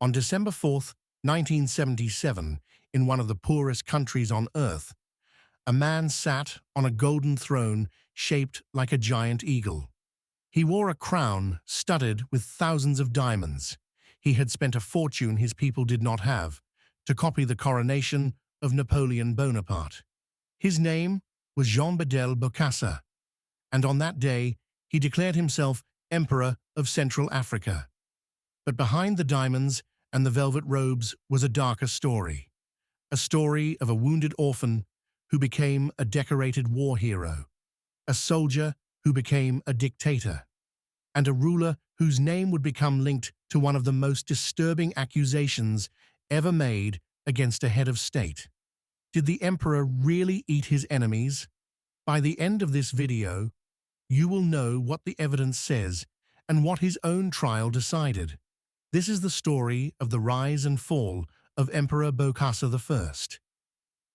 On December 4, 1977, in one of the poorest countries on earth, a man sat on a golden throne shaped like a giant eagle. He wore a crown studded with thousands of diamonds. He had spent a fortune his people did not have to copy the coronation of Napoleon Bonaparte. His name was Jean-Bédel Bokassa, and on that day he declared himself Emperor of Central Africa. But behind the diamonds and the velvet robes was a darker story, a story of a wounded orphan who became a decorated war hero, a soldier who became a dictator, and a ruler whose name would become linked to one of the most disturbing accusations ever made against a head of state. Did the emperor really eat his enemies? By the end of this video, you will know what the evidence says and what his own trial decided. This is the story of the rise and fall of Emperor Bokassa I.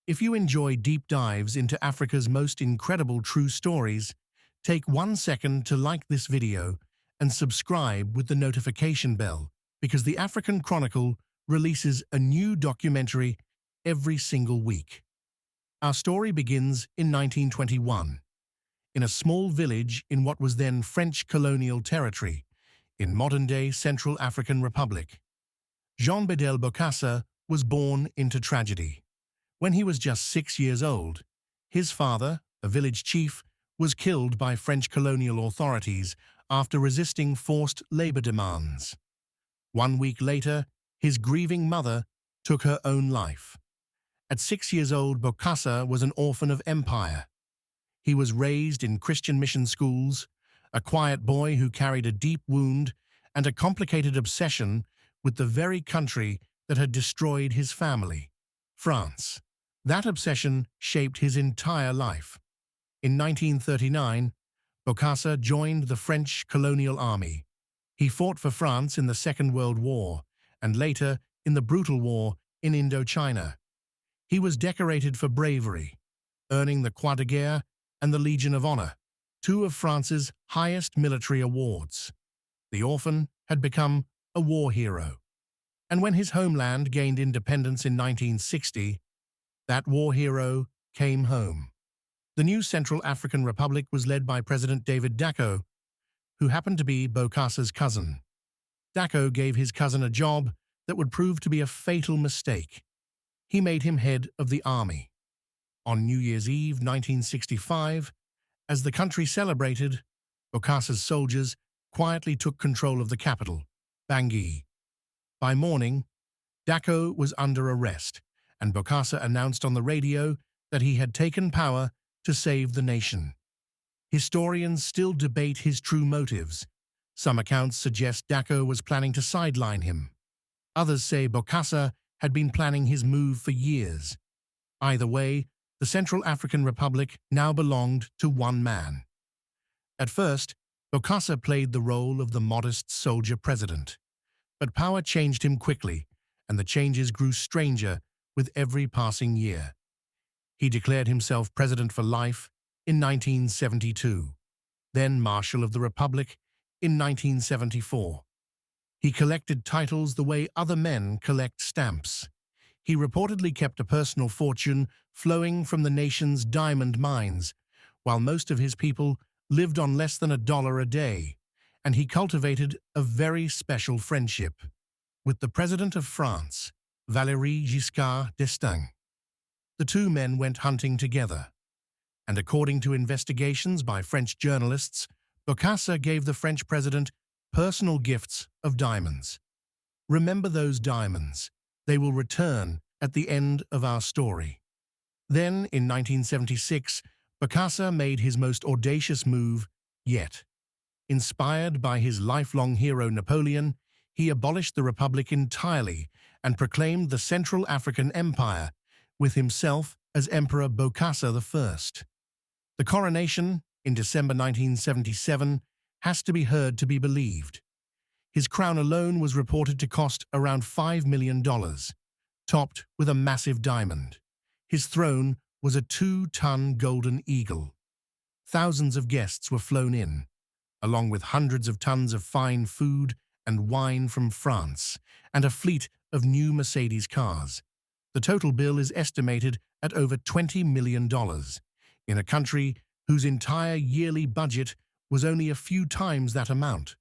If you enjoy deep dives into Africa's most incredible true stories, take 1 second to like this video and subscribe with the notification bell, because the African Chronicle releases a new documentary every single week. Our story begins in 1921, in a small village in what was then French colonial territory, in modern-day Central African Republic. Jean-Bédel Bokassa was born into tragedy. When he was just 6 years old, his father, a village chief, was killed by French colonial authorities after resisting forced labor demands. 1 week later, his grieving mother took her own life. At 6 years old, Bokassa was an orphan of empire. He was raised in Christian mission schools, a quiet boy who carried a deep wound and a complicated obsession with the very country that had destroyed his family, France. That obsession shaped his entire life. In 1939, Bokassa joined the French colonial army. He fought for France in the Second World War and later in the brutal war in Indochina. He was decorated for bravery, earning the Croix de Guerre and the Legion of Honor, two of France's highest military awards. The orphan had become a war hero. And when his homeland gained independence in 1960, that war hero came home. The new Central African Republic was led by President David Dacko, who happened to be Bokassa's cousin. Dacko gave his cousin a job that would prove to be a fatal mistake. He made him head of the army. On New Year's Eve 1965, as the country celebrated, Bokassa's soldiers quietly took control of the capital, Bangui. By morning, Dacko was under arrest, and Bokassa announced on the radio that he had taken power to save the nation. Historians still debate his true motives. Some accounts suggest Dacko was planning to sideline him. Others say Bokassa had been planning his move for years. Either way, the Central African Republic now belonged to one man. At first, Bokassa played the role of the modest soldier president. But power changed him quickly, and the changes grew stranger with every passing year. He declared himself president for life in 1972, then Marshal of the Republic in 1974. He collected titles the way other men collect stamps. He reportedly kept a personal fortune flowing from the nation's diamond mines, while most of his people lived on less than $1 a day, and he cultivated a very special friendship with the President of France, Valéry Giscard d'Estaing. The two men went hunting together, and according to investigations by French journalists, Bokassa gave the French president personal gifts of diamonds. Remember those diamonds. They will return at the end of our story. Then, in 1976, Bokassa made his most audacious move yet. Inspired by his lifelong hero Napoleon, he abolished the Republic entirely and proclaimed the Central African Empire, with himself as Emperor Bokassa I. The coronation, in December 1977, has to be heard to be believed. His crown alone was reported to cost around $5 million, topped with a massive diamond. His throne was a 2-ton golden eagle. Thousands of guests were flown in, along with hundreds of tons of fine food and wine from France, and a fleet of new Mercedes cars. The total bill is estimated at over $20 million, in a country whose entire yearly budget was only a few times that amount.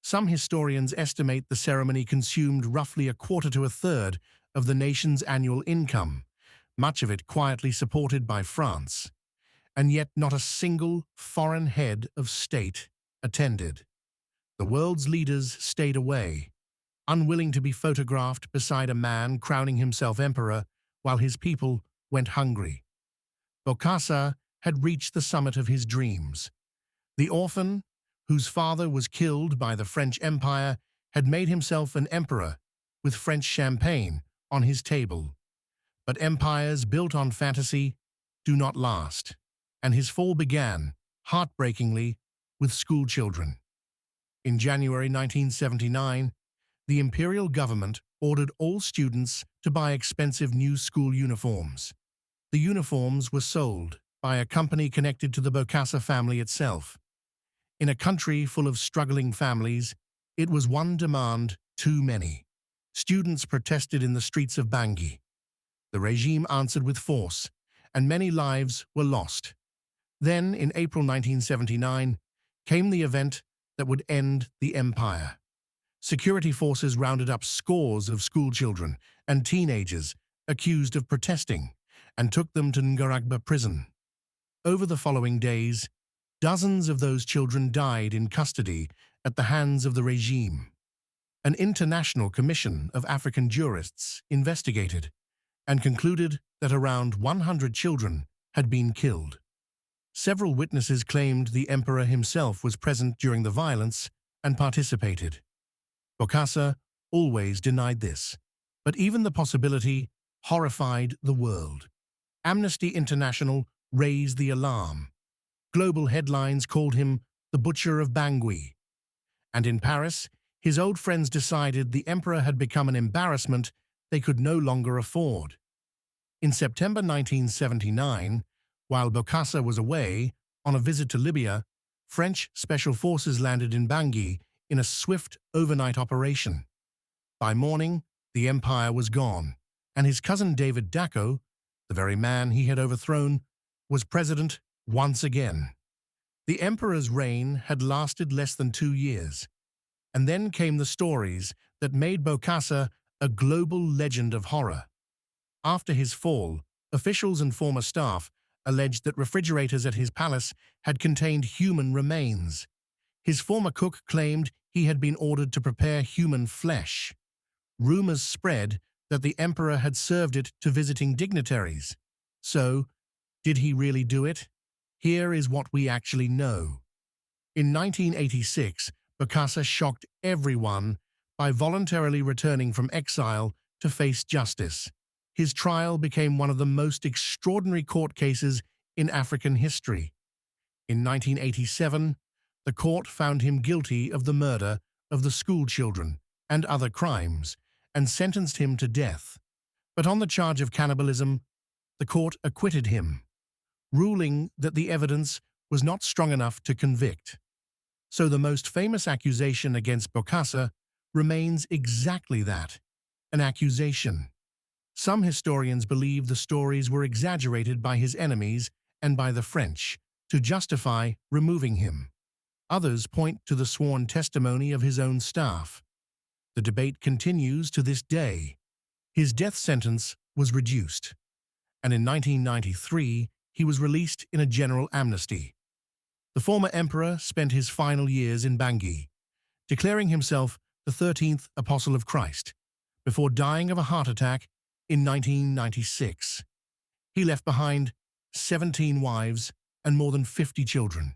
Some historians estimate the ceremony consumed roughly a quarter to a third of the nation's annual income, much of it quietly supported by France. And yet not a single foreign head of state attended. The world's leaders stayed away, unwilling to be photographed beside a man crowning himself emperor while his people went hungry. Bokassa had reached the summit of his dreams. The orphan, whose father was killed by the French Empire, had made himself an emperor with French champagne on his table. But empires built on fantasy do not last, and his fall began, heartbreakingly, with schoolchildren. In January 1979, the imperial government ordered all students to buy expensive new school uniforms. The uniforms were sold by a company connected to the Bokassa family itself. In a country full of struggling families, it was one demand too many. Students protested in the streets of Bangui. The regime answered with force, and many lives were lost. Then, in April 1979, came the event that would end the empire. Security forces rounded up scores of schoolchildren and teenagers accused of protesting and took them to Ngaragba prison. Over the following days, dozens of those children died in custody at the hands of the regime. An international commission of African jurists investigated and concluded that around 100 children had been killed. Several witnesses claimed the emperor himself was present during the violence and participated. Bokassa always denied this, but even the possibility horrified the world. Amnesty International raised the alarm. Global headlines called him the Butcher of Bangui. And in Paris, his old friends decided the emperor had become an embarrassment they could no longer afford. In September 1979, while Bokassa was away on a visit to Libya, French special forces landed in Bangui in a swift overnight operation. By morning, the empire was gone, and his cousin David Dacko, the very man he had overthrown, was president once again. The emperor's reign had lasted less than 2 years, and then came the stories that made Bokassa a global legend of horror. After his fall, officials and former staff alleged that refrigerators at his palace had contained human remains. His former cook claimed he had been ordered to prepare human flesh. Rumors spread that the emperor had served it to visiting dignitaries. So, did he really do it? Here is what we actually know. In 1986, Bokassa shocked everyone by voluntarily returning from exile to face justice. His trial became one of the most extraordinary court cases in African history. In 1987, the court found him guilty of the murder of the schoolchildren and other crimes and sentenced him to death. But on the charge of cannibalism, the court acquitted him, ruling that the evidence was not strong enough to convict. So the most famous accusation against Bokassa remains exactly that, an accusation. Some historians believe the stories were exaggerated by his enemies and by the French to justify removing him. Others point to the sworn testimony of his own staff. The debate continues to this day. His death sentence was reduced, and in 1993 he was released in a general amnesty. The former emperor spent his final years in Bangui, declaring himself the 13th Apostle of Christ, before dying of a heart attack in 1996. He left behind 17 wives and more than 50 children.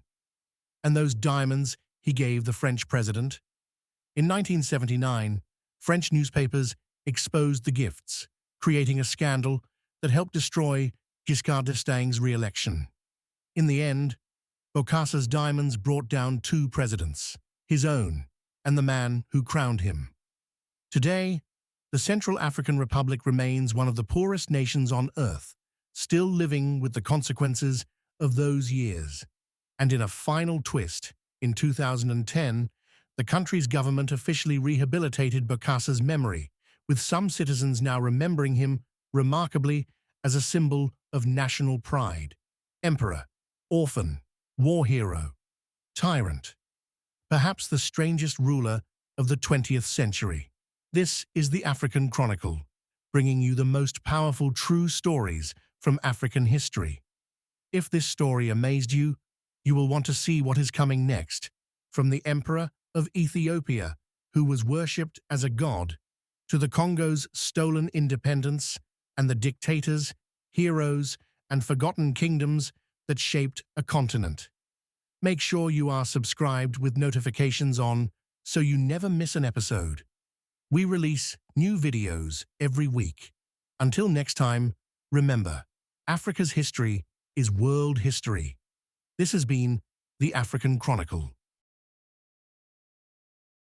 And those diamonds he gave the French president? In 1979, French newspapers exposed the gifts, creating a scandal that helped destroy Giscard d'Estaing's re-election. In the end, Bokassa's diamonds brought down 2 presidents, his own and the man who crowned him. Today, the Central African Republic remains one of the poorest nations on earth, still living with the consequences of those years. And in a final twist, in 2010, The country's government officially rehabilitated Bokassa's memory, with some citizens now remembering him remarkably as a symbol of national pride. Emperor, orphan, war hero, tyrant. Perhaps the strangest ruler of the 20th century. This is the African Chronicle, bringing you the most powerful true stories from African history. If this story amazed you, you will want to see what is coming next. From the Emperor of Ethiopia, who was worshipped as a god, to the Congo's stolen independence and the dictators, heroes, and forgotten kingdoms that shaped a continent. Make sure you are subscribed with notifications on so you never miss an episode. We release new videos every week. Until next time, remember, Africa's history is world history. This has been the African Chronicle.